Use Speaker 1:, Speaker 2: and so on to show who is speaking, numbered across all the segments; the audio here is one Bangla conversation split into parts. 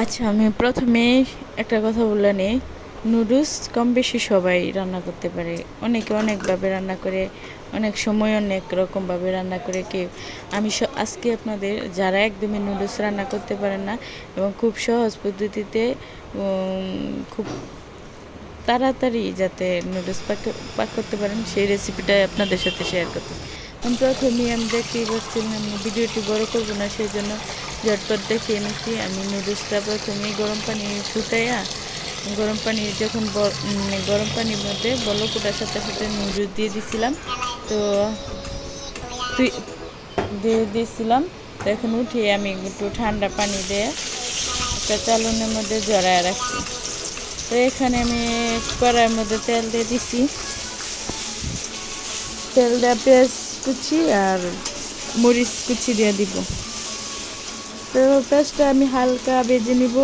Speaker 1: আচ্ছা, আমি প্রথমে একটা কথা বলে নিই। নুডলস কম বেশি সবাই রান্না করতে পারে। অনেকে অনেকভাবে রান্না করে, অনেক সময় অনেক রকমভাবে রান্না করে কেউ। আমি আজকে আপনাদের যারা একদমই নুডলস রান্না করতে পারেন না এবং খুব সহজ পদ্ধতিতে খুব তাড়াতাড়ি যাতে নুডলস পাক করতে পারেন সেই রেসিপিটাই আপনাদের সাথে শেয়ার করতে। প্রথমেই আমি দেখতেই পাচ্ছিলাম, আমি ভিডিওটি বড় করবো না, সেই জন্য ঝটপট দেখিয়ে নিচ্ছি। আমি নুডলসটা প্রথমেই গরম পানি ফুটাইয়া, গরম পানি যখন গরম পানির মধ্যে বলক ওঠার সাথে সাথে নুডলস দিয়ে দিছিলাম। তো দিয়ে দিয়েছিলাম। তো এখন উঠিয়ে আমি একটু ঠান্ডা পানি দিয়ে একটা চালনের মধ্যে জড়ায় রাখছি। তো এখানে আমি কড়াইয়ের মধ্যে তেল দিয়ে দিছি। তেল দেওয়া পেঁয়াজ কুচি আর মরিচ কুচি দিয়ে দিব। তো পেঁয়াজটা আমি হালকা ভেজে নিব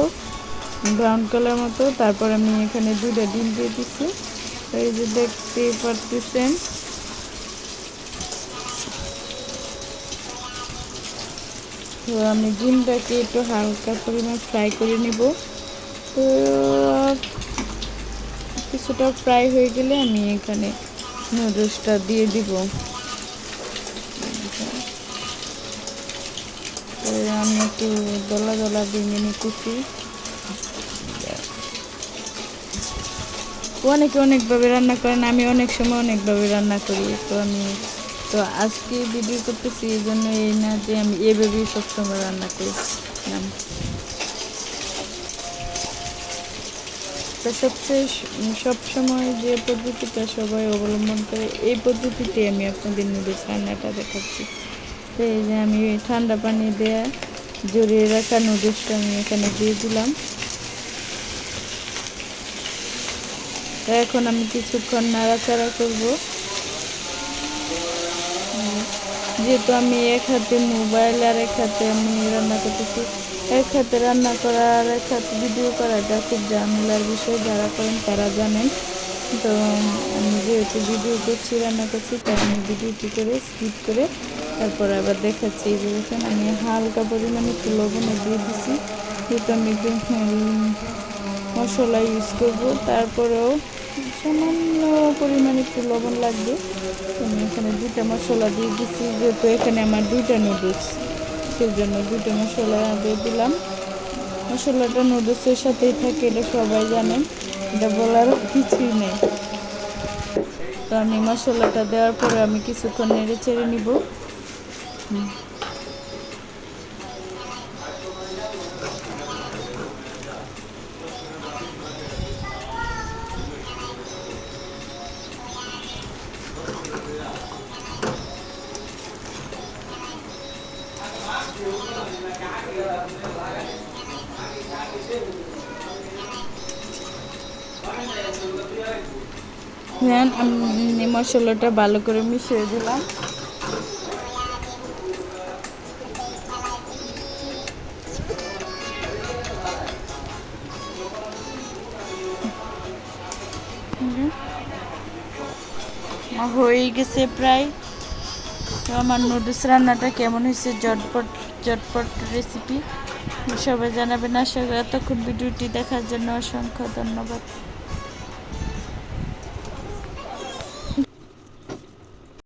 Speaker 1: ব্রাউন কালার মতো। তারপর আমি এখানে 2টা ডিম দিয়ে দিচ্ছি। এই যে দেখতে পারতেছেন, তো আমি ডিমটাকে একটু হালকা পরিমাণ ফ্রাই করে নিব। তো কিছুটা ফ্রাই হয়ে গেলে আমি এখানে নুডলসটা দিয়ে দিব। তো আমি একটু দলা দলা ভেঙে নিতেছি। অনেকে অনেকভাবে রান্না করেন, আমি অনেক সময় অনেকভাবে রান্না করি। তো আজকে ভিডিও করতেছি এই জন্য, এই না যে আমি এভাবেই সবসময় রান্না করি। তো সবসময় যে পদ্ধতিটা সবাই অবলম্বন করে, এই পদ্ধতিতে আমি আপনাদের নুডলস রান্নাটা দেখাচ্ছি। তো এই যে আমি ঠান্ডা পানি দিয়ে জড়িয়ে রাখা নুডলসটা আমি এখানে দিয়ে দিলাম। তো এখন আমি কিছুক্ষণ নাড়াচাড়া করব। যেহেতু আমি এক হাতে মোবাইল আর এক হাতে আমি রান্না করতেছি, এক হাতে রান্না করা আর এক হাতে ভিডিও করাটা খুব ঝামেলার বিষয়। যারা করেন তারা জানেন। তো আমি যেহেতু ভিডিও করছি, রান্না করছি, তাই আমি ভিডিওটি করে স্কিপ করে তারপর আবার দেখাচ্ছি। এই যে দেখেন, আমি হালকা পরিমাণে একটু লবণও দিয়ে দিছি, যেহেতু আমি মশলা ইউজ করব। তারপরেও সামান্য পরিমাণে একটু লবণ লাগবে। আমি এখানে 2টা মশলা দিয়ে দিচ্ছি, যেহেতু এখানে আমার 2টা নুডলস, সেই জন্য 2টা মশলা দিয়ে দিলাম। মশলাটা নুডলসের সাথেই থাকে, এটা সবাই জানেন, এটা বলার কিছুই নেই। তো আমি মশলাটা দেওয়ার পরে আমি কিছুক্ষণ নেড়ে চেড়ে নিব। আমি মশলাটা ভালো করে মিশিয়ে দিলাম। হয়ে গেছে প্রায়। তো আমার নুডলস রান্নাটা কেমন হয়েছে, ঝটপট ঝটপট রেসিপি সবাই জানাবেন। আশা করি এতক্ষণ ভিডিওটি দেখার জন্য অসংখ্য ধন্যবাদ।